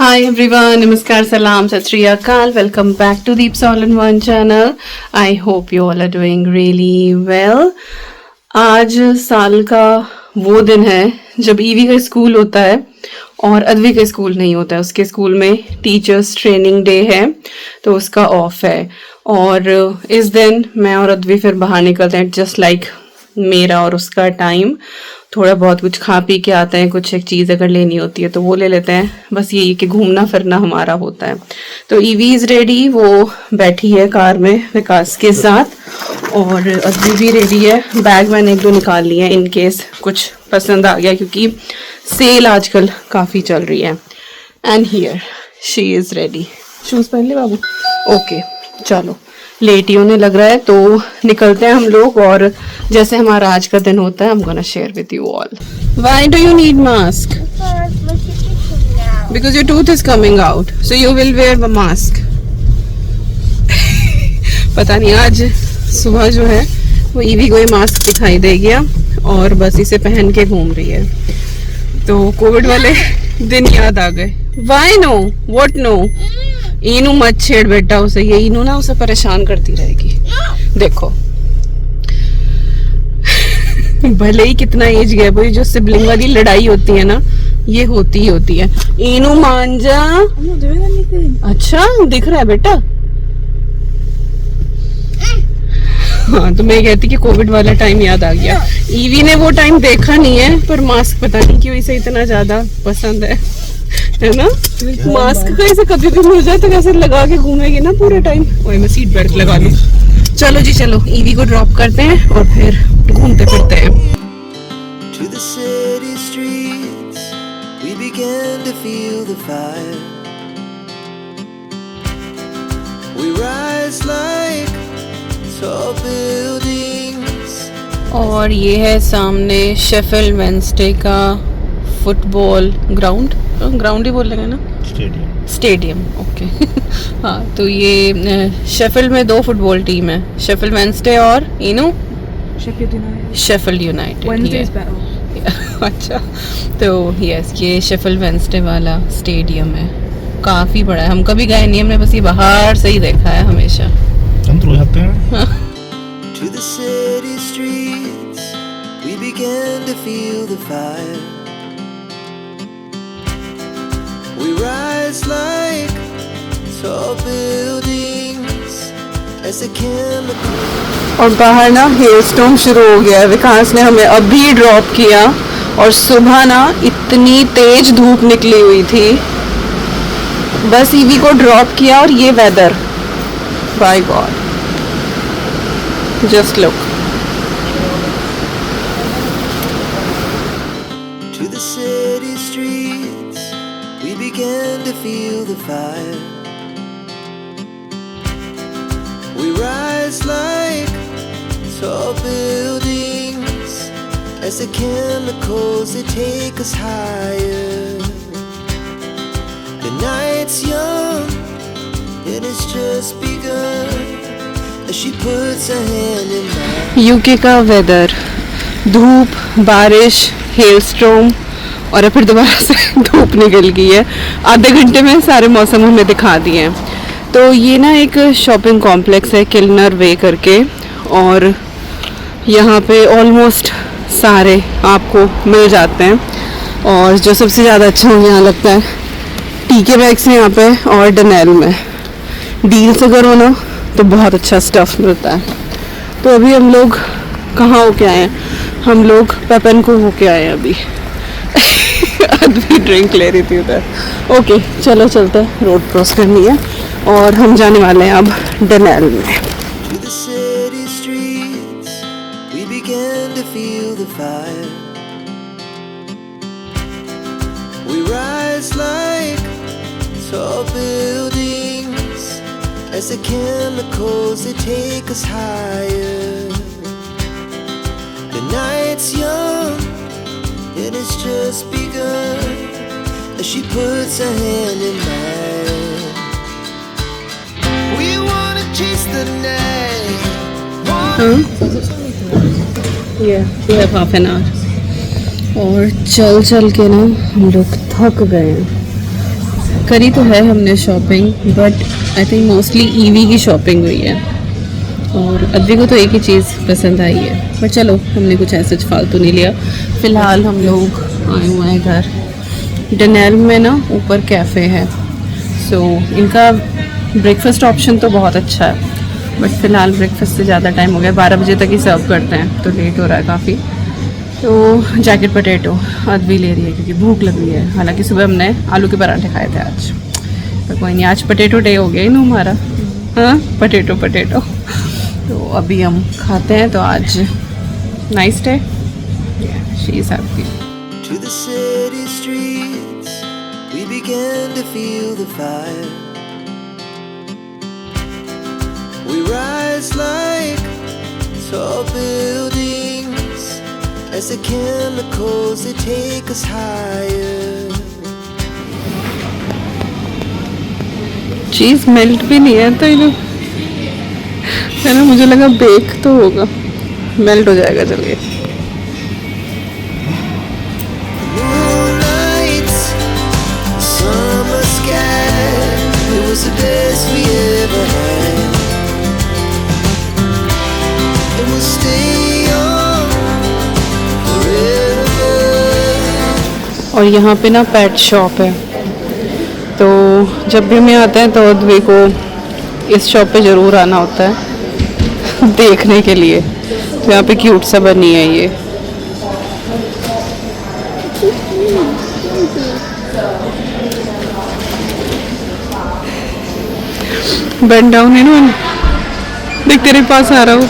Hi everyone, Namaskar, Salam, Sat Shri Akal. Welcome back to Deep's All-in-One channel. I hope you all are doing really well. आज साल का वो दिन है जब ईवी का स्कूल होता है और अद्वी का स्कूल नहीं होता है. उसके स्कूल में टीचर्स ट्रेनिंग डे है तो उसका ऑफ है और इस दिन मैं और अद्वी फिर बाहर निकलते हैं. जस्ट लाइक मेरा और उसका टाइम थोड़ा बहुत कुछ खा पी के आते हैं. कुछ एक चीज़ अगर लेनी होती है तो वो ले लेते हैं. बस यही कि घूमना फिरना हमारा होता है. तो ईवी इज़ रेडी, वो बैठी है कार में विकास के साथ और अद्वी भी रेडी है. बैग मैंने एक दो निकाल लिए हैं इन केस कुछ पसंद आ गया क्योंकि सेल आजकल काफ़ी चल रही है. And here she is ready. Shoes पहन ले बाबू. ओके चलो, लेट ही होने लग रहा है तो निकलते हैं हम लोग. और जैसे हमारा आज का दिन होता है, I'm gonna share with you all. Why do you need mask? Because your tooth is coming out, so you will wear a mask. पता नहीं आज सुबह जो है वो ईवी को ये मास्क दिखाई दे गया और बस इसे पहन के घूम रही है. तो कोविड वाले दिन याद आ गए. Why no? What no? इनू मत छेड़ बेटा उसे, ये इनू ना उसे परेशान करती रहेगी. देखो भले ही कितना एज गैप हो, जो सिबलिंग वाली लड़ाई होती है ना, ये होती ही होती है. इनू मान जा. अच्छा दिख रहा है बेटा. हाँ तो मैं कहती कि कोविड वाला टाइम याद आ गया. ईवी ने वो टाइम देखा नहीं है पर मास्क पता नहीं क्यों इसे इतना ज्यादा पसंद है ना. मास्क का इसे कभी भी मिल जाए तो कैसे लगा के घूमेगी ना पूरे टाइम. वही मैं सीट बेल्ट लगा लूं. चलो जी चलो, ईवी को ड्रॉप करते हैं और फिर घूमते फिरते हैं. To the city streets, we began to feel the fire. We rise like tall buildings. और ये है सामने शेफील्ड वेडनेसडे का फुटबॉल ग्राउंड. ग्राउंड ही बोलेंगे ना, स्टेडियम. ओके. हाँ तो ये शेफील्ड में दो फुटबॉल टीम है, शेफील्ड वेडनेसडे और इनू शेफील्ड यूनाइटेड. अच्छा तो यस, ये शेफील्ड वेडनेसडे वाला स्टेडियम है. काफ़ी बड़ा है. हम कभी गए नहीं, हमने बस ये बाहर से ही देखा है हमेशा. हम तो जाते हैं. To the city streets, we began to feel the fire. We rise like tall buildings as the chemicals. और बाहर ना हेल स्टॉर्म शुरू हो गया है. विकास ने हमें अभी ड्रॉप किया और सुबह ना इतनी तेज धूप निकली हुई थी. बस ईवी को ड्रॉप किया और ये weather, by God, just look. To the city streets, we began to feel the fire. We rise like tall buildings as the chemicals they take us higher. The night's young and it's just begun as she puts her hand in mine. UK का weather, धूप, बारिश, hello storm और फिर दोबारा से धूप निकल गई है. आधे घंटे में सारे मौसम हमें दिखा दिए हैं. तो ये ना एक शॉपिंग कॉम्प्लेक्स है किल्नर वे करके और यहाँ पे ऑलमोस्ट सारे आपको मिल जाते हैं. और जो सबसे ज़्यादा अच्छा मुझे यहाँ लगता है, टीके बैग्स हैं यहाँ पे और डनेल में डील्स अगर हो ना तो बहुत अच्छा स्टफ़ मिलता है. तो अभी हम लोग कहाँ होके आए हैं? हम लोग पेपन को होके आए हैं अभी. अद्वी ड्रिंक ले रही थी उधर. ओके चलो चलते हैं, रोड क्रॉस करनी है और हम जाने वाले हैं अब डनेल में. To the city streets, we began to feel the fire. We rise like tall buildings as the chemicals they take us higher. The night's young and it's just begun as she puts her hand in mine. We wanna chase the night. we have half an hour. और चल चल के ना हम लोग थक गए हैं. करी तो है हमने shopping, but I think mostly EV की शॉपिंग हुई है और अद्वी को तो एक ही चीज़ पसंद आई है। पर चलो हमने कुछ ऐसा फालतू नहीं लिया। फ़िलहाल हम लोग आए हुए हैं घर। डनेल में ना ऊपर कैफ़े है, सो इनका ब्रेकफास्ट ऑप्शन तो बहुत अच्छा है, बट फ़िलहाल ब्रेकफास्ट से ज़्यादा टाइम हो गया, 12 बजे तक ही सर्व करते हैं, तो लेट हो रहा है काफ़ी। तो जैकेट पोटैटो अद्वी ले रही है क्योंकि भूख लग रही है। हालांकि सुबह हमने आलू के पराठे खाए थे आज, तो कोई नहीं, आज पोटैटो डे हो गया ही ना हमारा। हाँ, पोटैटो। तो अभी हम खाते हैं, तो आज nice day, she is happy. To the city streets, we began to feel the fire. We rise like tall buildings as the chemicals they take us higher. Cheese melt भी नहीं है, तो ये है ना, मुझे लगा बेक तो होगा, मेल्ट हो जाएगा। चलिए Moonlights, summer sky, it was the best we ever had. And we'll stay on forever. और यहाँ पे ना पेट शॉप है, तो जब भी मैं आते हैं तो अद्वी को इस शॉप पे ज़रूर आना होता है देखने के लिए। तो यहाँ पे क्यूट सा बनी है ये। बेंड डाउन है ना, देख तेरे पास आ रहा हूँ।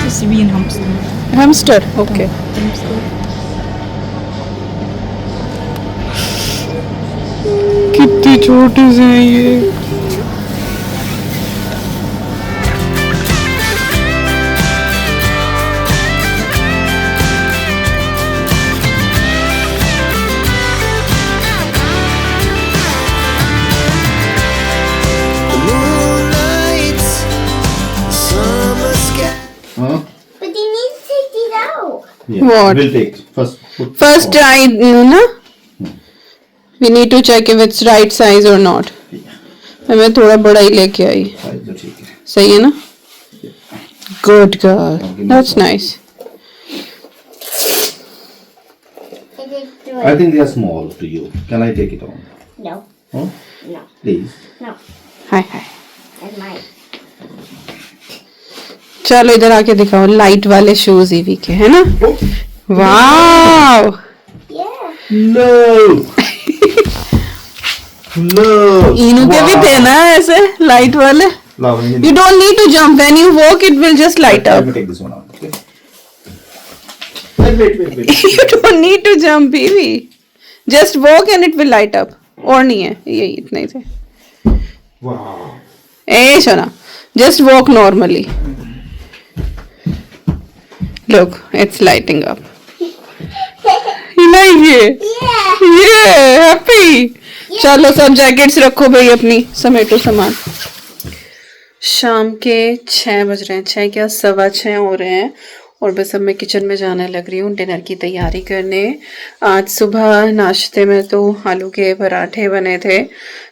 Das ist wie ein Hamster. Hamster, okay. कितनी छोटी सी है ये। The moonlights, summer sky. Huh? But you need to take it out. Yeah. What? We'll take first. Put First try, ना, we need to check if it's right size or not. मैं थोड़ा बड़ा ही लेके आई। Size तो ठीक है. सही है ना? Good girl, that's nice. It is good. I think they are small to you. Can I take it on? No, Huh? no, Please. no. Hi hi. That's mine. चलो इधर आके दिखाओ लाइट वाले शूज ईवी के, है ना? वाव, Yeah. No. No. इनू के भी थे ना ऐसे लाइट वाले। Love, You don't need to jump. When you walk, it will just light Let up. me take this one out. Okay. Wait. You don't need to jump, baby. Just walk and it will light up. और नहीं है, यही इतना ही थे। Wow. ए सोना, just walk normally. Look, it's lighting up. You like it? Yeah. Yeah, happy. चलो सब jackets रखो भाई अपनी, समेटो सामान। शाम के 6 बज रहे हैं, 6 क्या 6:15 हो रहे हैं, और बस अब मैं किचन में जाने लग रही हूँ डिनर की तैयारी करने। आज सुबह नाश्ते में तो आलू के पराठे बने थे,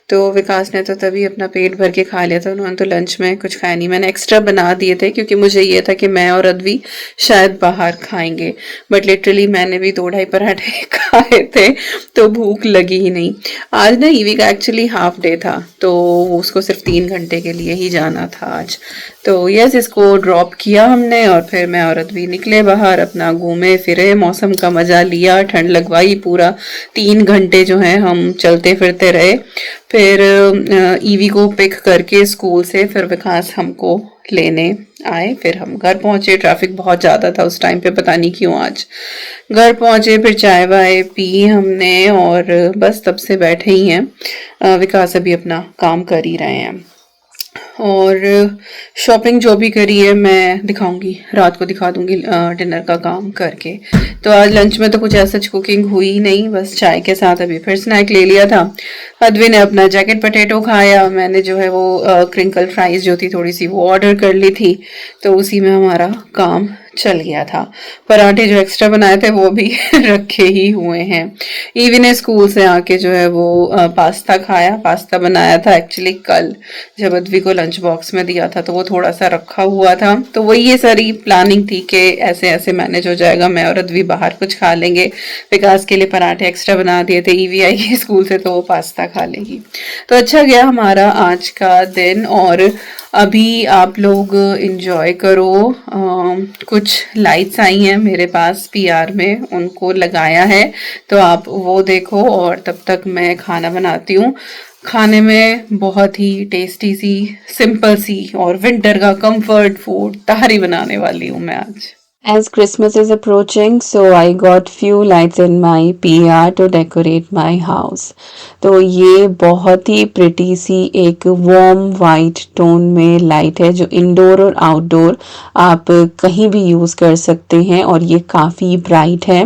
तो विकास ने तो तभी अपना पेट भर के खा लिया था, उन्होंने तो लंच में कुछ खाया नहीं। मैंने एक्स्ट्रा बना दिए थे क्योंकि मुझे ये था कि मैं और अद्वी शायद बाहर खाएंगे, बट लिटरली मैंने भी 2-2.5 पराठे खाए थे, तो भूख लगी ही नहीं। आज ना ईवी का एक्चुअली हाफ डे था, तो उसको सिर्फ 3 घंटे के लिए ही जाना था आज। तो यस, इसको ड्रॉप किया हमने और फिर मैं और अद्वी निकले बाहर, अपना घूमे फिरे, मौसम का मजा लिया, ठंड लगवाई, पूरा 3 घंटे जो है हम चलते फिरते रहे। फिर ईवी को पिक करके स्कूल से फिर विकास हमको लेने आए, फिर हम घर पहुंचे। ट्रैफिक बहुत ज़्यादा था उस टाइम पे, पता नहीं क्यों। आज घर पहुंचे, फिर चाय वाय पी हमने और बस तब से बैठे ही हैं। विकास अभी अपना काम कर ही रहे हैं। और शॉपिंग जो भी करी है मैं दिखाऊंगी, रात को दिखा दूंगी डिनर का काम करके। तो आज लंच में तो कुछ ऐसा कुकिंग हुई ही नहीं, बस चाय के साथ अभी फिर स्नैक ले लिया था। अद्वी ने अपना जैकेट पोटैटो खाया, मैंने जो है वो क्रिंकल फ्राइज जो थी थोड़ी सी वो ऑर्डर कर ली थी, तो उसी में हमारा काम चल गया था। पराठे जो एक्स्ट्रा बनाए थे वो भी रखे ही हुए हैं। ईवी ने स्कूल से आके जो है वो पास्ता खाया, पास्ता बनाया था एक्चुअली कल जब अद्वी को लंच बॉक्स में दिया था, तो वो थोड़ा सा रखा हुआ था। तो वही ये सारी प्लानिंग थी कि ऐसे ऐसे मैनेज हो जाएगा, मैं और अद्वी बाहर कुछ खा लेंगे। विकास के लिए पराठे एक्स्ट्रा बना दिए थे, ईवी आएगी स्कूल से तो वो पास्ता खा लेगी। तो अच्छा गया हमारा आज का दिन। और अभी आप लोग इंजॉय करो। कुछ लाइट्स आई हैं मेरे पास पीआर में, उनको लगाया है, तो आप वो देखो और तब तक मैं खाना बनाती हूँ। खाने में बहुत ही टेस्टी सी, सिंपल सी और विंटर का कंफर्ट फूड तारी बनाने वाली हूँ मैं आज। As Christmas is approaching, so I got few lights in my PR to decorate my house. तो ये बहुत ही प्रिटी सी एक वार्म वाइट टोन में लाइट है जो इंडोर और आउटडोर आप कहीं भी यूज़ कर सकते हैं, और ये काफ़ी ब्राइट है।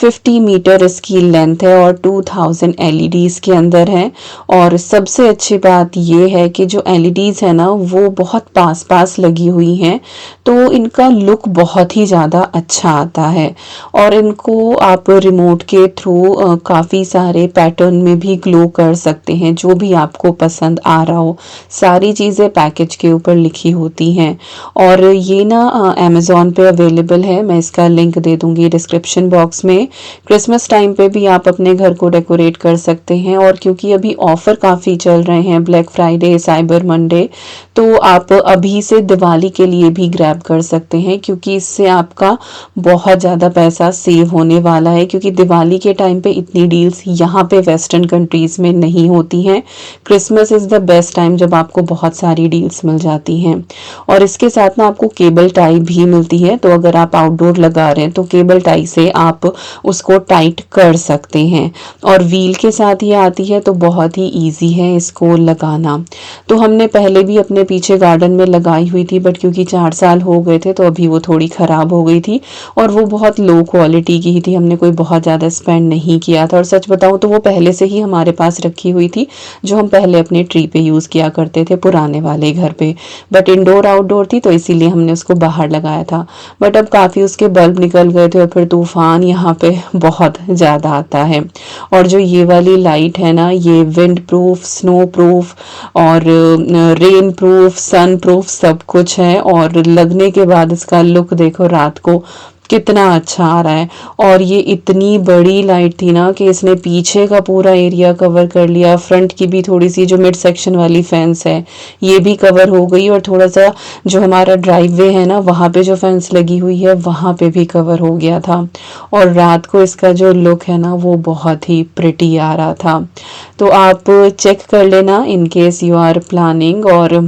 50 मीटर इसकी लेंथ है और 2000 LEDs के अंदर है। और सबसे अच्छी बात ये है कि जो LEDs है ना वो बहुत पास पास लगी हुई हैं, तो इनका लुक बहुत ही ज़्यादा अच्छा आता है। और इनको आप रिमोट के थ्रू काफ़ी सारे पैटर्न में भी ग्लो कर सकते हैं, जो भी आपको पसंद आ रहा हो। सारी चीज़ें पैकेज के ऊपर लिखी होती हैं। और ये ना अमेज़ॉन पे अवेलेबल है, मैं इसका लिंक दे दूँगी डिस्क्रिप्शन बॉक्स में। क्रिसमस टाइम पे भी आप अपने घर को डेकोरेट कर सकते हैं, और क्योंकि अभी ऑफ़र काफ़ी चल रहे हैं, ब्लैक फ्राइडे, साइबर मंडे, तो आप अभी से दिवाली के लिए भी ग्रैब कर सकते हैं, क्योंकि इससे आपका बहुत ज़्यादा पैसा सेव होने वाला है। क्योंकि दिवाली के टाइम पे इतनी डील्स यहाँ पे वेस्टर्न कंट्रीज़ में नहीं होती हैं। Christmas is the best time जब आपको बहुत सारी डील्स मिल जाती हैं। और इसके साथ ना आपको केबल टाई भी मिलती है, तो अगर आप आउटडोर लगा रहे हैं तो केबल टाई से आप उसको टाइट कर सकते हैं। और व्हील के साथ ये आती है, तो बहुत ही ईजी है इसको लगाना। तो हमने पहले भी अपने पीछे गार्डन में लगाई हुई थी, बट क्योंकि 4 साल हो गए थे तो अभी वो थोड़ी ख़राब हो गई थी, और वो बहुत लो क्वालिटी की ही थी, हमने कोई बहुत ज़्यादा स्पेंड नहीं किया था। और सच बताऊँ तो वो पहले से ही हमारे पास रखी हुई थी, जो हम पहले अपने ट्री पे यूज़ किया करते थे पुराने वाले घर पे, बट इंडोर आउटडोर थी तो इसीलिए हमने उसको बाहर लगाया था। बट अब काफ़ी उसके बल्ब निकल गए थे, और फिर तूफान यहाँ पे बहुत ज़्यादा आता है। और जो ये वाली लाइट है ना, ये विंड प्रूफ, स्नो प्रूफ और रेन प्रूफ, सन प्रूफ सब कुछ है। और लगने के बाद इसका लुक देखो रात को कितना अच्छा आ रहा है। और ये इतनी बड़ी लाइट थी ना कि इसने पीछे का पूरा एरिया कवर कर लिया, फ्रंट की भी थोड़ी सी जो मिड सेक्शन वाली फेंस है ये भी कवर हो गई, और थोड़ा सा जो हमारा ड्राइववे है ना वहाँ पे जो फेंस लगी हुई है वहाँ पे भी कवर हो गया था। और रात को इसका जो लुक है ना वो बहुत ही प्रिटी आ रहा था। तो आप चेक कर लेना in case you are planning, और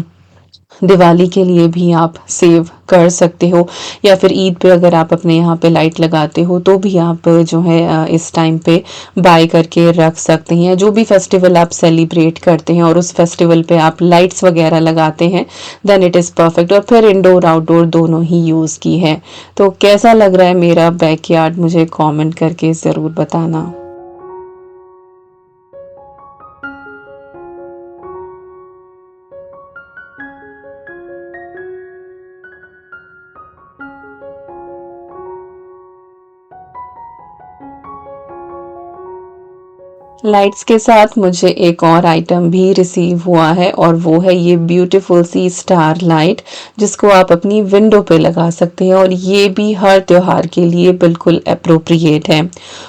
दिवाली के लिए भी आप सेव कर सकते हो, या फिर ईद पे अगर आप अपने यहाँ पे लाइट लगाते हो तो भी आप जो है इस टाइम पे बाय करके रख सकते हैं। जो भी फेस्टिवल आप सेलिब्रेट करते हैं और उस फेस्टिवल पे आप लाइट्स वगैरह लगाते हैं, देन इट इज़ परफेक्ट। और फिर इंडोर आउटडोर दोनों ही यूज़ की है। तो कैसा लग रहा है मेरा बैकयार्ड, मुझे कॉमेंट करके ज़रूर बताना। लाइट्स के साथ मुझे एक और आइटम भी रिसीव हुआ है, और वो है ये ब्यूटीफुल सी स्टार लाइट, जिसको आप अपनी विंडो पे लगा सकते हैं। और ये भी हर त्योहार के लिए बिल्कुल अप्रोप्रिएट है।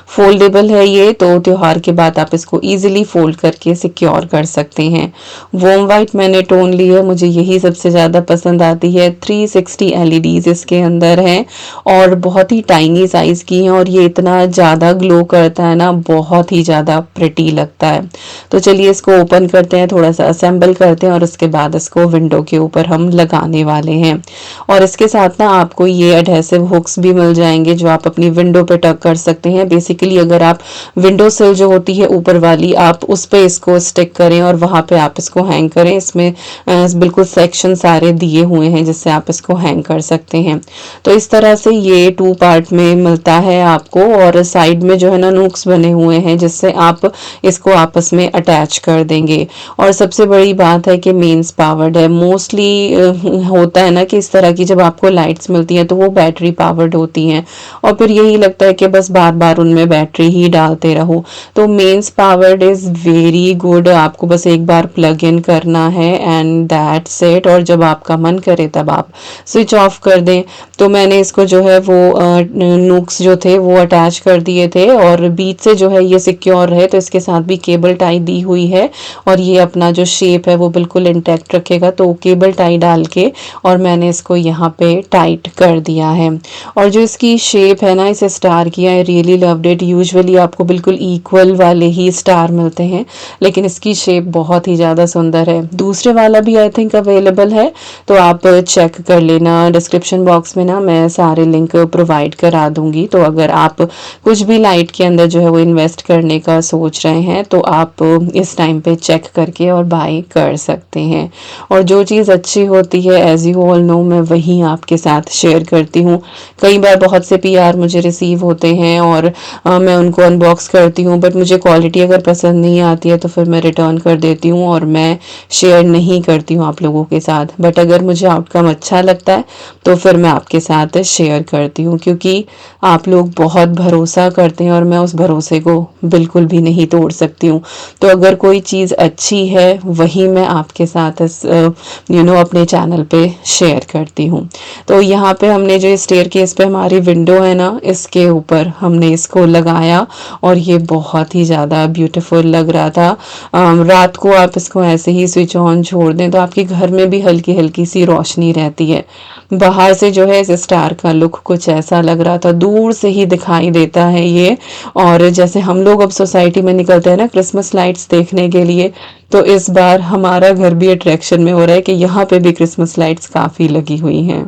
फोल्डेबल है ये, तो त्योहार के बाद आप इसको इजीली फोल्ड करके सिक्योर कर सकते हैं। वॉर्म वाइट मैंने टोन ली है, मुझे यही सबसे ज़्यादा पसंद आती है। 360 LEDs इसके अंदर हैं, और बहुत ही टाइनी साइज़ की हैं, और ये इतना ज़्यादा ग्लो करता है ना, बहुत ही ज़्यादा प्रिटी लगता है। तो चलिए इसको ओपन करते हैं, थोड़ा सा असेंबल करते हैं और उसके बाद इसको विंडो के ऊपर हम लगाने वाले हैं। और इसके साथ ना आपको ये एडहेसिव हुक्स भी मिल जाएंगे जो आप अपनी विंडो पे टक कर सकते हैं। बेसिकली अगर आप विंडो सिल जो होती है ऊपर वाली, आप उस पे इसको स्टिक करें और वहां पे आप इसको हैंग करें। इसमें बिल्कुल सेक्शन सारे दिए हुए हैं जिससे आप इसको हैंग कर सकते हैं। तो इस तरह से ये 2 पार्ट में मिलता है आपको, और साइड में जो है ना नूक्स बने हुए हैं जिससे आप इसको आपस में अटैच कर देंगे। और सबसे बड़ी बात है कि मेंस पावर्ड है। मोस्टली होता है ना कि इस तरह की जब आपको लाइट्स मिलती हैं तो वो बैटरी पावर्ड होती हैं और फिर यही लगता है कि बस बार बार उनमें बैटरी ही डालते रहो। तो mains powered is very good. आपको बस एक बार प्लग इन करना है एंड दैट्स इट। और जब आपका मन करे तब आप स्विच ऑफ कर दें। तो मैंने इसको जो है वो नूक्स जो थे वो अटैच कर दिए थे और बीच से जो है ये सिक्योर है। तो इसके साथ भी केबल टाई दी हुई है और ये अपना जो शेप है वो बिल्कुल इंटैक्ट रखेगा। तो केबल टाई डाल के और मैंने इसको यहाँ पे टाइट कर दिया है। और जो इसकी शेप है ना इस स्टार की, I really loved it. Usually आपको बिल्कुल इक्वल वाले ही स्टार मिलते हैं लेकिन इसकी शेप बहुत ही ज़्यादा सुंदर है। दूसरे वाला भी आई थिंक अवेलेबल है तो आप चेक कर लेना। डिस्क्रिप्शन बॉक्स में ना मैं सारे लिंक प्रोवाइड करा दूंगी। तो अगर आप कुछ भी लाइट के अंदर जो है वो इन्वेस्ट करने का सोच रहे हैं तो आप इस टाइम पे चेक करके और बाय कर सकते हैं। और जो चीज़ अच्छी होती है एज यू ऑल नो मैं वही आपके साथ शेयर करती हूँ। कई बार बहुत से PR मुझे रिसीव होते हैं और मैं उनको अनबॉक्स करती हूँ, बट मुझे क्वालिटी अगर पसंद नहीं आती है तो फिर मैं रिटर्न कर देती हूँ और मैं शेयर नहीं करती हूँ आप लोगों के साथ। बट अगर मुझे आउटकम अच्छा लगता है तो फिर मैं आपके साथ शेयर करती हूँ, क्योंकि आप लोग बहुत भरोसा करते हैं और मैं उस भरोसे को बिल्कुल भी नहीं तोड़ सकती हूँ। तो अगर कोई चीज़ अच्छी है वही मैं आपके साथ अपने चैनल पे शेयर करती हूँ। तो यहाँ पे हमने जो स्टेयरकेस पे हमारी विंडो है ना इसके ऊपर हमने इसको लगाया और ये बहुत ही ज़्यादा ब्यूटीफुल लग रहा था। रात को आप इसको ऐसे ही स्विच ऑन छोड़ दें तो आपके घर में भी हल्की हल्की सी रोशनी रहती है। बाहर से जो है इस स्टार का लुक कुछ ऐसा लग रहा था, दूर से ही दिखाई देता है ये। और जैसे हम लोग अब सोसाइटी में निकलते हैं ना क्रिसमस लाइट्स देखने के लिए, तो इस बार हमारा घर भी अट्रैक्शन में हो रहा है कि यहाँ पे भी क्रिसमस लाइट्स काफ़ी लगी हुई हैं।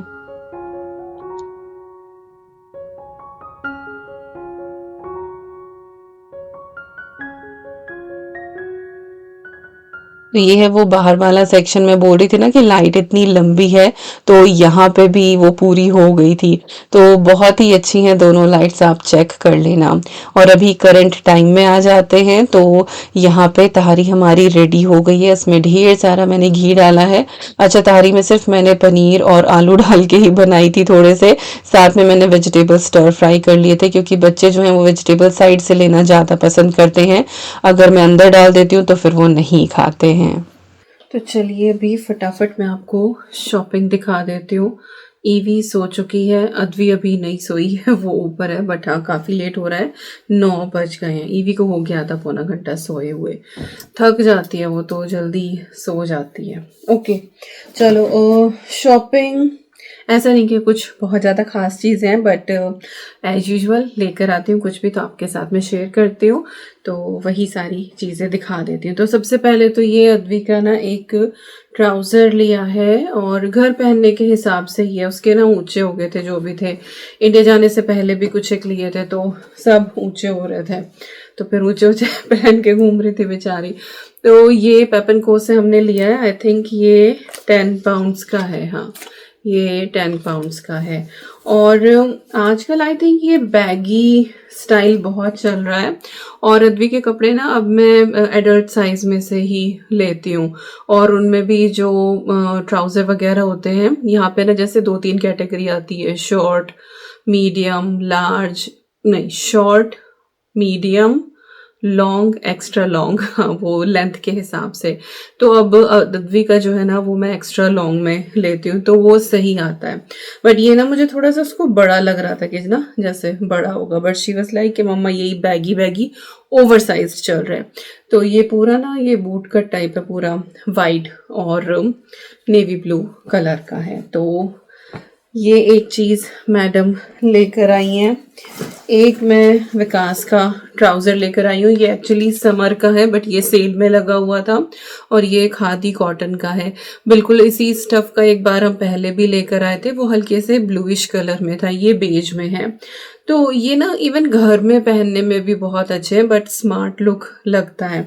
तो ये है वो बाहर वाला सेक्शन। में बोल रही थी ना कि लाइट इतनी लंबी है तो यहाँ पे भी वो पूरी हो गई थी। तो बहुत ही अच्छी हैं दोनों लाइट्स, आप चेक कर लेना। और अभी करंट टाइम में आ जाते हैं तो यहाँ पे तहारी हमारी रेडी हो गई है। इसमें ढेर सारा मैंने घी डाला है। अच्छा, तहारी में सिर्फ मैंने पनीर और आलू डाल के ही बनाई थी थोड़े से। साथ में मैंने वेजिटेबल स्टर फ्राई कर लिए थे क्योंकि बच्चे जो हैं वो वेजिटेबल साइड से लेना ज़्यादा पसंद करते हैं। अगर मैं अंदर डाल देती हूँ तो फिर वो नहीं खाते हैं। तो चलिए अभी फटाफट मैं आपको शॉपिंग दिखा देती हूँ। ईवी सो चुकी है, अद्वी अभी नहीं सोई है, वो ऊपर है। बट हाँ काफ़ी लेट हो रहा है, 9 बज गए हैं। ईवी को हो गया था पौना घंटा सोए हुए। थक जाती है वो तो जल्दी सो जाती है। ओके चलो शॉपिंग ऐसा नहीं कि कुछ बहुत ज़्यादा खास चीज़ें हैं, बट एज यूजुअल लेकर आती हूँ कुछ भी तो आपके साथ में शेयर करती हूँ। तो वही सारी चीज़ें दिखा देती हूँ। तो सबसे पहले तो ये अद्वी का ना एक ट्राउज़र लिया है और घर पहनने के हिसाब से ही है। उसके ना ऊंचे हो गए थे जो भी थे। इंडिया जाने से पहले भी कुछ एक लिए थे तो सब ऊंचे हो रहे थे, तो फिर ऊंचे ऊंचे पहन के घूम रही थी बेचारी। तो ये पेपन को से हमने लिया है। आई थिंक ये 10 पाउंड्स का है। हाँ ये 10 पाउंड्स का है। और आजकल आई थिंक ये बैगी स्टाइल बहुत चल रहा है और अद्वी के कपड़े ना अब मैं एडल्ट साइज में से ही लेती हूँ। और उनमें भी जो ट्राउज़र वगैरह होते हैं यहाँ पे ना जैसे 2-3 कैटेगरी आती है, शॉर्ट, मीडियम, लार्ज, नहीं short, medium, long, extra long, हाँ वो लेंथ के हिसाब से। तो अब अद्वी का जो है ना वो मैं एक्स्ट्रा लॉन्ग में लेती हूँ तो वो सही आता है। बट ये ना मुझे थोड़ा सा उसको बड़ा लग रहा था कि ना जैसे बड़ा होगा, बट शी वाज लाइक कि मम्मा यही बैगी बैगी ओवर साइज चल रहा है। तो ये पूरा ना ये बूट कट टाइप है, पूरा वाइट और नेवी ब्लू कलर का है। तो ये एक चीज़ मैडम लेकर आई हैं। एक मैं विकास का ट्राउज़र लेकर आई हूँ। ये एक्चुअली समर का है बट ये सेल में लगा हुआ था और ये खादी कॉटन का है। बिल्कुल इसी स्टफ का एक बार हम पहले भी लेकर आए थे, वो हल्के से ब्लूइश कलर में था, ये बेज में है। तो ये ना इवन घर में पहनने में भी बहुत अच्छे हैं बट स्मार्ट लुक लगता है,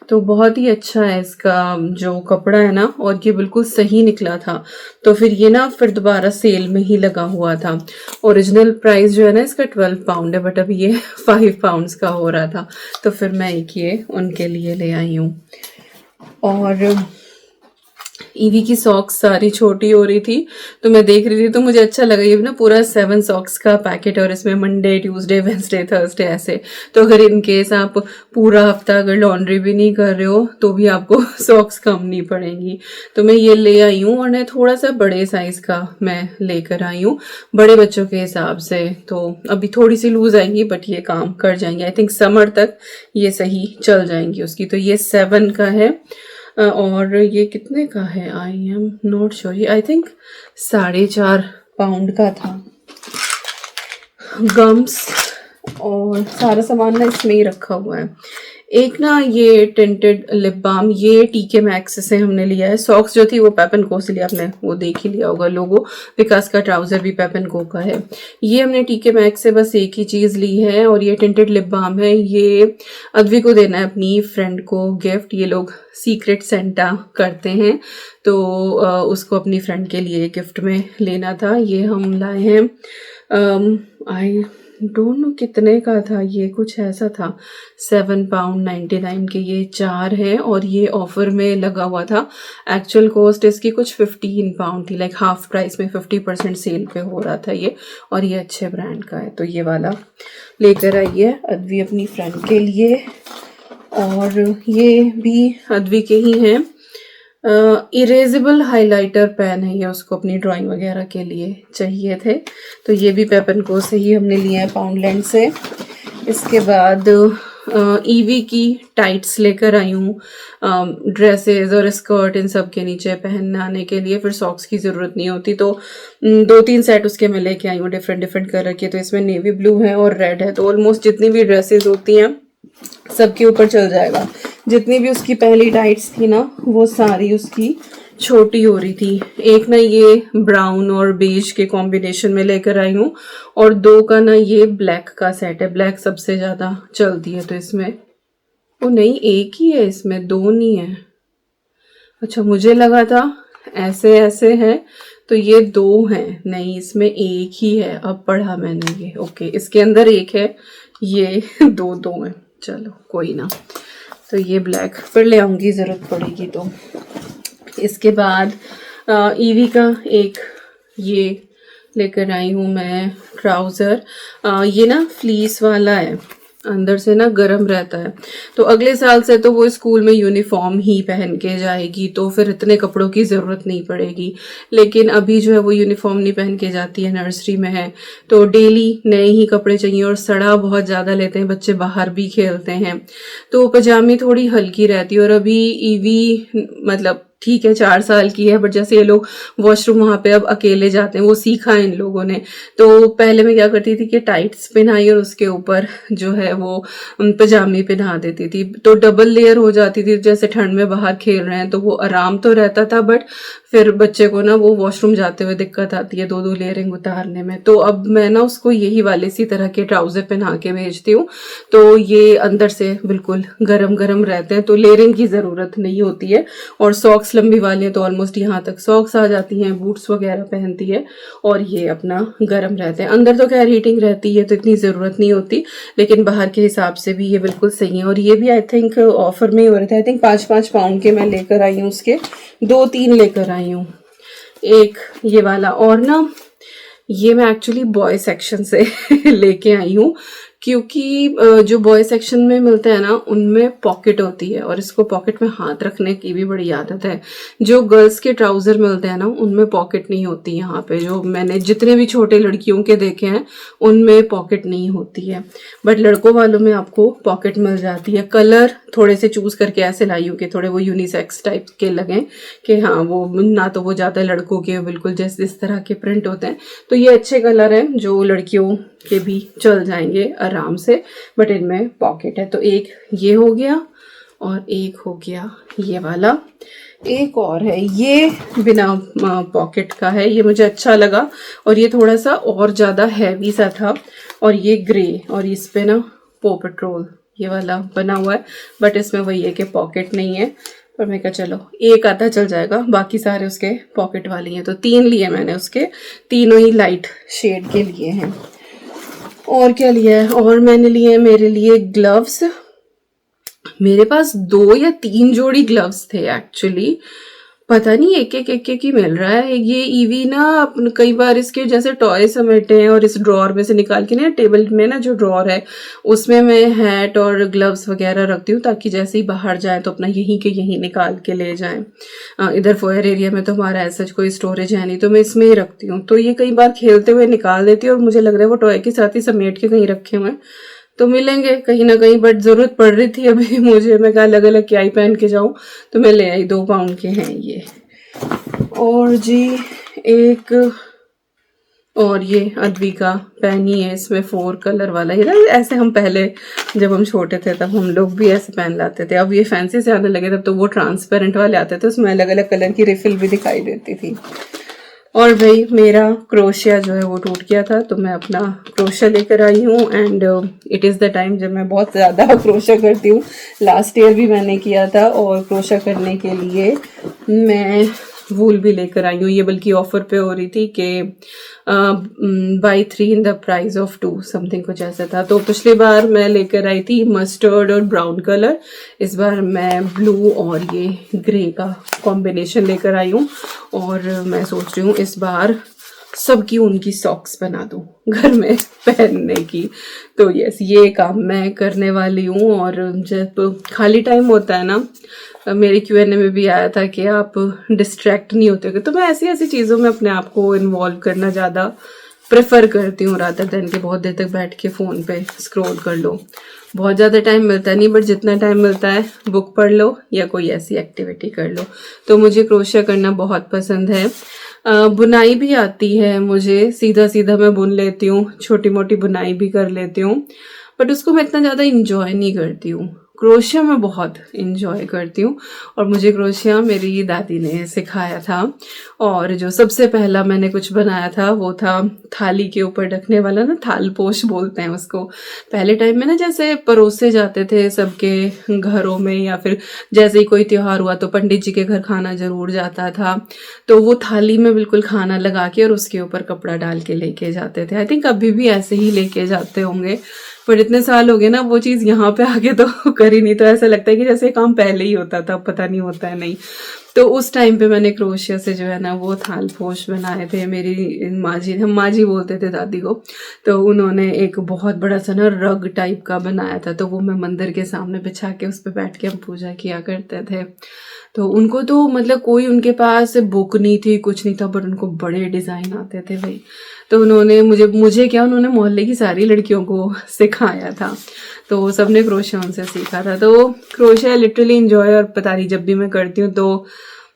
तो बहुत ही अच्छा है इसका जो कपड़ा है ना, और ये बिल्कुल सही निकला था। तो फिर ये ना फिर दोबारा सेल में ही लगा हुआ था। ओरिजिनल प्राइस जो है ना इसका 12 पाउंड है बट अभी ये 5 पाउंड्स का हो रहा था, तो फिर मैं एक ये उनके लिए ले आई हूँ। और ईवी की सॉक्स सारी छोटी हो रही थी तो मैं देख रही थी तो मुझे अच्छा लगा। ये ना पूरा 7 सॉक्स का पैकेट है और इसमें मंडे, ट्यूसडे, वेंसडे, थर्सडे ऐसे। तो अगर इन केस आप पूरा हफ्ता अगर लॉन्ड्री भी नहीं कर रहे हो तो भी आपको सॉक्स कम नहीं पड़ेंगी। तो मैं ये ले आई हूँ और मैं थोड़ा सा बड़े साइज का मैं लेकर आई हूँ बड़े बच्चों के हिसाब से। तो अभी थोड़ी सी लूज आएंगी बट ये काम कर जाएंगे। आई थिंक समर तक ये सही चल जाएंगी उसकी। तो ये 7 का है और ये कितने का है I am not sure, I think 4.5 pound का था। गम्स और सारा सामान ना इसमें ही रखा हुआ है। एक ना ये टिंटेड लिप बाम, ये टीके मैक्स से हमने लिया है। सॉक्स जो थी वो पेप एंड को से लिया, आपने वो देख ही लिया होगा लोगो। विकास का ट्राउजर भी पेप एंड को का है। ये हमने टीके मैक्स से बस एक ही चीज़ ली है और ये टिंटेड लिप बाम है। ये अद्वी को देना है अपनी फ्रेंड को गिफ्ट। ये लोग सीक्रेट सेंटा करते हैं तो उसको अपनी फ्रेंड के लिए गिफ्ट में लेना था। ये हम लाए हैं, आई डोंट नो कितने का था, ये कुछ ऐसा था 7 पाउंड 99 के ये 4 है और ये ऑफर में लगा हुआ था। एक्चुअल कॉस्ट इसकी कुछ 15 पाउंड थी, लाइक हाफ प्राइस में 50% सेल पे हो रहा था ये। और ये अच्छे ब्रांड का है तो ये वाला लेकर आई है अद्वी अपनी फ्रेंड के लिए। और ये भी अद्वी के ही हैं, इरेजेबल हाइलाइटर पेन है ये, उसको अपनी ड्राइंग वगैरह के लिए चाहिए थे। तो ये भी पेप एंड को से ही हमने लिए हैं पाउंडलैंड से। इसके बाद ईवी की टाइट्स लेकर आई हूँ, ड्रेसेस और स्कर्ट इन सब के नीचे पहनाने के लिए। फिर सॉक्स की ज़रूरत नहीं होती तो 2-3 सेट उसके मैं लेके आई हूँ डिफरेंट कलर के। तो इसमें नेवी ब्लू है और रेड है, तो ऑलमोस्ट जितनी भी ड्रेसेस होती हैं सबके ऊपर चल जाएगा। जितनी भी उसकी पहली टाइट्स थी ना वो सारी उसकी छोटी हो रही थी। एक ना ये ब्राउन और बेज के कॉम्बिनेशन में लेकर आई हूँ और 2 का ना ये ब्लैक का सेट है। ब्लैक सबसे ज़्यादा चलती है तो इसमें वो नहीं, एक ही है इसमें, 2 नहीं है। अच्छा मुझे लगा था ऐसे ऐसे है तो ये 2 हैं, नहीं इसमें एक ही है। अब पढ़ा मैंने ये, ओके इसके अंदर एक है, ये 2 है। चलो कोई ना, तो ये ब्लैक फिर ले आऊँगी ज़रूरत पड़ेगी तो। इसके बाद ईवी का एक ये लेकर आई हूँ मैं ट्राउज़र। ये ना फ्लीस वाला है, अंदर से ना गर्म रहता है। तो अगले साल से तो वो स्कूल में यूनिफॉर्म ही पहन के जाएगी तो फिर इतने कपड़ों की ज़रूरत नहीं पड़ेगी। लेकिन अभी जो है वो यूनिफॉर्म नहीं पहन के जाती है, नर्सरी में है तो डेली नए ही कपड़े चाहिए और सड़ा बहुत ज़्यादा लेते हैं बच्चे, बाहर भी खेलते हैं तो पजामी थोड़ी हल्की रहती है। और अभी ईवी मतलब ठीक है 4 साल की है बट जैसे ये लोग वॉशरूम वहाँ पे अब अकेले जाते हैं, वो सीखा है इन लोगों ने। तो पहले मैं क्या करती थी कि टाइट्स पहनाई और उसके ऊपर जो है वो पजामी पहना देती थी तो डबल लेयर हो जाती थी। जैसे ठंड में बाहर खेल रहे हैं तो वो आराम तो रहता था बट फिर बच्चे को ना वो वॉशरूम जाते हुए दिक्कत आती है 2-2 लेयरिंग उतारने में। तो अब मैं ना उसको यही वाले इसी तरह के ट्राउजर पहना के भेजती हूँ तो ये अंदर से बिल्कुल गरम गरम रहते हैं तो लेयरिंग की ज़रूरत नहीं होती है। और सॉक्स लंबी वाली है तो ऑलमोस्ट यहाँ तक सॉक्स आ जाती हैं, बूट्स वगैरह पहनती है और ये अपना गर्म रहते हैं। अंदर तो खैर हीटिंग रहती है तो इतनी ज़रूरत नहीं होती लेकिन बाहर के हिसाब से भी ये बिल्कुल सही है। और ये भी आई थिंक ऑफर में ही हो रहे थे, आई थिंक 5-5 पाउंड के मैं लेकर आई हूँ, उसके 2-3 लेकर आई हूँ। एक ये वाला, और ना ये मैं एक्चुअली बॉय सेक्शन से लेके आई हूँ क्योंकि जो बॉय सेक्शन में मिलते हैं ना उनमें पॉकेट होती है और इसको पॉकेट में हाथ रखने की भी बड़ी आदत है। जो गर्ल्स के ट्राउजर मिलते हैं ना उनमें पॉकेट नहीं होती। यहाँ पे जो मैंने जितने भी छोटे लड़कियों के देखे हैं उनमें पॉकेट नहीं होती है बट लड़कों वालों में आपको पॉकेट मिल जाती है। कलर थोड़े से चूज करके ऐसे लाई हूँ कि थोड़े वो यूनिसेक्स टाइप के लगें, कि हाँ वो ना तो वो ज़्यादा लड़कों के बिल्कुल जैसे इस तरह के प्रिंट होते हैं। तो ये अच्छे कलर हैं जो लड़कियों के भी चल जाएंगे आराम से, बट इनमें पॉकेट है। तो एक ये हो गया और एक हो गया ये वाला। एक और है, ये बिना पॉकेट का है, ये मुझे अच्छा लगा और ये थोड़ा सा और ज़्यादा हैवी सा था। और ये ग्रे, और इस पे ना पो पेट्रोल ये वाला बना हुआ है, बट इसमें वही है कि पॉकेट नहीं है। पर मैं कहा चलो एक आधा चल जाएगा, बाकी सारे उसके पॉकेट वाले हैं। तो 3 लिए मैंने उसके, तीनों ही लाइट शेड के लिए हैं। और क्या लिया है, और मैंने लिए हैं मेरे लिए ग्लव्स। मेरे पास 2 या 3 जोड़ी ग्लव्स थे एक्चुअली, पता नहीं एक ही मिल रहा है। ये ईवी ना कई बार इसके जैसे टॉय समेटे हैं और इस ड्रॉर में से निकाल के ना, टेबल में ना जो ड्रॉर है उसमें मैं हैट और ग्लव्स वगैरह रखती हूँ, ताकि जैसे ही बाहर जाए तो अपना यहीं के यहीं निकाल के ले जाएं। इधर फोयर एरिया में तो हमारा ऐसा कोई स्टोरेज है नहीं, तो मैं इसमें ही रखती हूँ। तो ये कई बार खेलते हुए निकाल देती हूँ और मुझे लग रहा है वो टॉय के साथ ही समेट के कहीं रखे हुए हैं, तो मिलेंगे कहीं ना कहीं। बट ज़रूरत पड़ रही थी अभी मुझे, मैं कहा अलग अलग क्या ही पहन के जाऊँ, तो मैं ले आई। 2 पाउंड के हैं ये। और जी एक और ये अद्विका पहनी है, इसमें 4 कलर वाला। ये ना ऐसे हम पहले जब हम छोटे थे तब हम लोग भी ऐसे पहन लाते थे। अब ये फैंसी से आने लगे, तब तो वो ट्रांसपेरेंट वाले आते थे, उसमें अलग अलग कलर की रिफिल भी दिखाई देती थी। और भाई मेरा क्रोशिया जो है वो टूट गया था, तो मैं अपना क्रोशिया लेकर आई हूँ। And it is the time जब मैं बहुत ज़्यादा क्रोशिया करती हूँ। लास्ट ईयर भी मैंने किया था, और क्रोशिया करने के लिए मैं वूल भी लेकर आई हूँ। ये बल्कि ऑफर पे हो रही थी कि by 3 in the price of 2 something कुछ ऐसा था। तो पिछली बार मैं लेकर आई थी मस्टर्ड और ब्राउन कलर, इस बार मैं ब्लू और ये ग्रे का कॉम्बिनेशन लेकर आई हूँ। और मैं सोच रही हूँ इस बार सबकी उनकी सॉक्स बना दूँ घर में पहनने की। तो यस, ये काम मैं करने वाली हूँ। और जब खाली टाइम होता है ना, मेरे Q&A में भी आया था कि आप डिस्ट्रैक्ट नहीं होते हो, तो मैं ऐसी ऐसी चीज़ों में अपने आप को इन्वॉल्व करना ज़्यादा प्रेफर करती हूँ, रादर देन कि बहुत देर तक बैठ के फ़ोन पे स्क्रॉल कर लो। बहुत ज़्यादा टाइम मिलता नहीं, बट जितना टाइम मिलता है बुक पढ़ लो या कोई ऐसी एक्टिविटी कर लो। तो मुझे क्रोशिया करना बहुत पसंद है। बुनाई भी आती है मुझे, सीधा सीधा मैं बुन लेती हूँ, छोटी मोटी बुनाई भी कर लेती हूँ, बट उसको मैं इतना ज़्यादा इंजॉय नहीं करती हूँ। क्रोशिया मैं बहुत इंजॉय करती हूँ, और मुझे क्रोशिया मेरी दादी ने सिखाया था। और जो सबसे पहला मैंने कुछ बनाया था वो था थाली के ऊपर ढकने वाला ना, थाल पोश बोलते हैं उसको। पहले टाइम में ना जैसे परोसे जाते थे सबके घरों में, या फिर जैसे ही कोई त्योहार हुआ तो पंडित जी के घर खाना जरूर जाता था, तो वो थाली में बिल्कुल खाना लगा के और उसके ऊपर कपड़ा डाल के लेके जाते थे। आई थिंक अभी भी ऐसे ही लेके जाते होंगे, पर इतने साल हो गए ना वो चीज़ यहाँ पे आके तो करी नहीं, तो ऐसा लगता है कि जैसे काम पहले ही होता था, पता नहीं होता है नहीं। तो उस टाइम पे मैंने क्रोशिया से जो है ना वो थाल पोश बनाए थे। मेरी माँ जी, हम माँ जी बोलते थे दादी को, तो उन्होंने एक बहुत बड़ा सा ना रग टाइप का बनाया था, तो वो मैं मंदिर के सामने बिछा के उस पर बैठ के हम पूजा किया करते थे। तो उनको तो मतलब कोई उनके पास बुक नहीं थी, कुछ नहीं था, बट उनको बड़े डिज़ाइन आते थे भाई। तो उन्होंने उन्होंने मोहल्ले की सारी लड़कियों को सिखाया था, तो सबने क्रोशिया उनसे सीखा था। तो क्रोशिया लिटरली इंजॉय, और पता नहीं जब भी मैं करती हूँ तो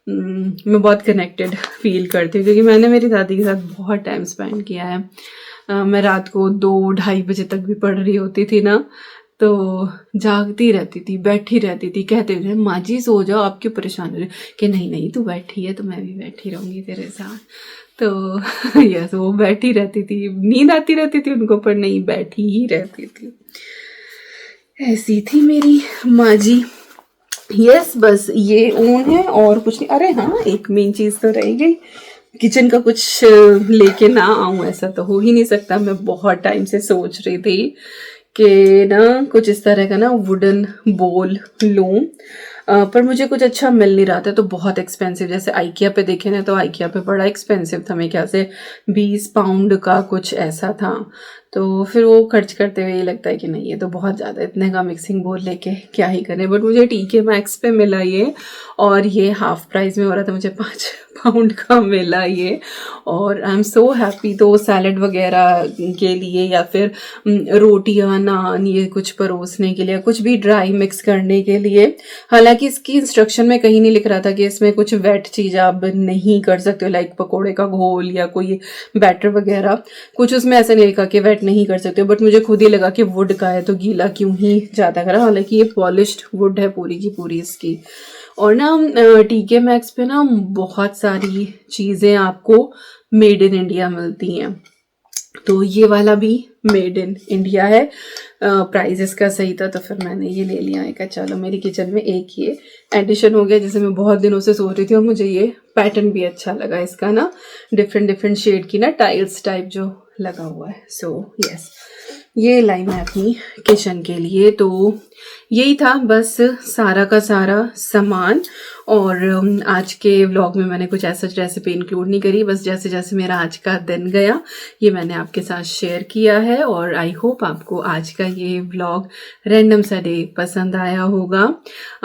मैं बहुत कनेक्टेड फील करती हूँ, क्योंकि मैंने मेरी दादी के साथ बहुत टाइम स्पेंड किया है। मैं रात को 2-2:30 बजे तक भी पढ़ रही होती थी ना, तो जागती रहती थी, बैठी रहती थी, कहते थे माँ जी सो जाओ, आप क्यों परेशान हो रहे, कि नहीं नहीं तू बैठी है तो मैं भी बैठी रहूँगी तेरे साथ। तो यस, वो बैठी रहती थी, नींद आती रहती थी उनको, पर नहीं, बैठी ही रहती थी। ऐसी थी मेरी माँ जी। यस, बस ये ऊन है और कुछ नहीं। अरे हाँ, एक मेन चीज़ तो रह गई, किचन का कुछ लेके ना आऊँ ऐसा तो हो ही नहीं सकता। मैं बहुत टाइम से सोच रही थी कि ना कुछ इस तरह का ना वुडन बोल लूँ, पर मुझे कुछ अच्छा मिल नहीं रहा था, तो बहुत एक्सपेंसिव, जैसे आइकिया पे देखे ना तो आइकिया पे बड़ा एक्सपेंसिव था, मेरे ख्याल से 20 पाउंड का कुछ ऐसा था। तो फिर वो खर्च करते हुए ये लगता है कि नहीं ये तो बहुत ज़्यादा, इतने का मिक्सिंग बोल लेके क्या ही करें। बट मुझे TK Maxx पे मिला ये, और ये हाफ प्राइस में हो रहा था, मुझे 5 पाउंड का मिला ये, और आई एम सो हैप्पी। तो सैलड वगैरह के लिए या फिर रोटियां नान ये कुछ परोसने के लिए, कुछ भी ड्राई मिक्स करने के लिए, हालांकि इसकी इंस्ट्रक्शन में कहीं नहीं लिख रहा था कि इसमें कुछ वेट चीज़ आप नहीं कर सकते हो, लाइक पकोड़े का घोल या कोई बैटर वगैरह, कुछ उसमें ऐसा नहीं लिखा कि वेट नहीं कर सकते हो। बट मुझे खुद ही लगा कि वुड का है तो गीला क्यों ही ज़्यादा करा, हालांकि ये पॉलिश्ड वुड है पूरी की पूरी इसकी। और ना TK Maxx पे ना बहुत सारी चीज़ें आपको मेड इन इंडिया मिलती हैं, तो ये वाला भी मेड इन इंडिया है। प्राइस इसका सही था तो फिर मैंने ये ले लिया है। चलो मेरी किचन में एक ये एडिशन हो गया जिसे मैं बहुत दिनों से सोच रही थी, और मुझे ये पैटर्न भी अच्छा लगा इसका ना, डिफरेंट शेड की ना टाइल्स टाइप जो लगा हुआ है। सो यस, ये लाई मैं अपनी किचन के लिए। तो यही था बस सारा का सारा सामान। और आज के व्लॉग में मैंने कुछ ऐसा रेसिपी इंक्लूड नहीं करी, बस जैसे जैसे मेरा आज का दिन गया ये मैंने आपके साथ शेयर किया है। और आई होप आपको आज का ये व्लॉग रैंडम सा डे पसंद आया होगा।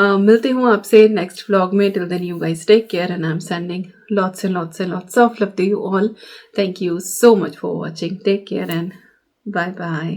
मिलती हूँ आपसे नेक्स्ट व्लॉग में। Till then you guys take care and I am sending lots and lots and lots of love to you all. Thank you so much for watching. Take care and bye bye.